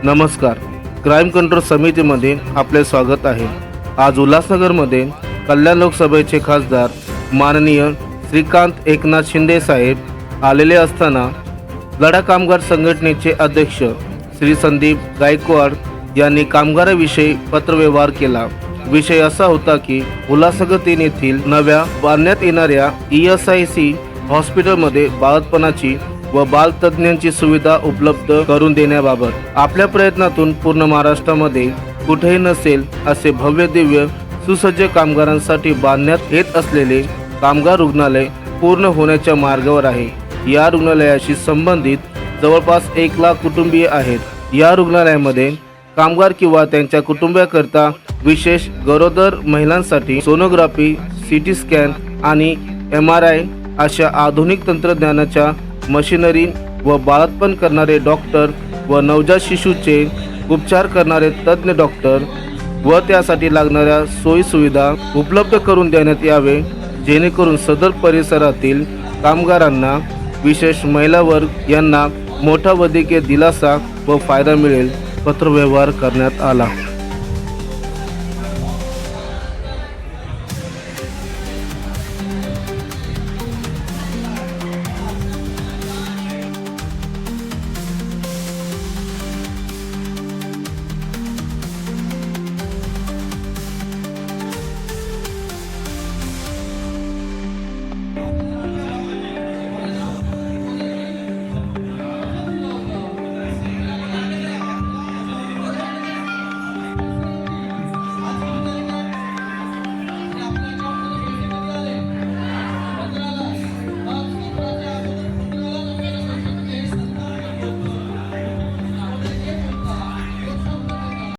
नमस्कार. Crime control समितीमध्ये आपले स्वागत आहे. आज उल्हासनगरमध्ये कल्याण लोकसभेचे खासदार माननीय श्रीकांत एकनाथ शिंदे साहेब आलेले असताना लढा कामगार संघटनेचे अध्यक्ष श्री संदीप गायकवाड यांनी कामगाराविषयी पत्रव्यवहार केला. विषय असा होता की उल्हासनगर 3 येथील नव्या बांधण्यात येणाऱ्या ESIC हॉस्पिटलमध्ये बाळंतपणाची व बालतज्ञांची सुविधा उपलब्ध करून देण्याबाबत आपल्या प्रयत्नातून पूर्ण महाराष्ट्रामध्ये कुठेही नसेल असे भव्य दिव्य सुसज्ज कामगारांसाठी बांधण्यात येत असलेले कामगार रुग्णालय पूर्ण होण्याच्या मार्गावर आहे. या रुग्णालयाशी संबंधित जवळपास 1 लाख कुटुंबीय आहेत. या रुग्णालयामध्ये कामगार किंवा त्यांच्या कुटुंबियाकरता विशेष गरोदर महिलांसाठी सोनोग्राफी, CT स्कॅन आणि MRI अशा आधुनिक तंत्रज्ञानाच्या मशिनरी व बाळंतपण करणारे डॉक्टर व नवजात शिशूचे उपचार करणारे तज्ज्ञ डॉक्टर व त्यासाठी लागणाऱ्या सोयीसुविधा उपलब्ध करून देण्यात यावे, जेणेकरून सदर परिसरातील कामगारांना विशेष महिला वर्ग यांना मोठा वैद्यकीय दिलासा व फायदा मिळेल. पत्रव्यवहार करण्यात आला.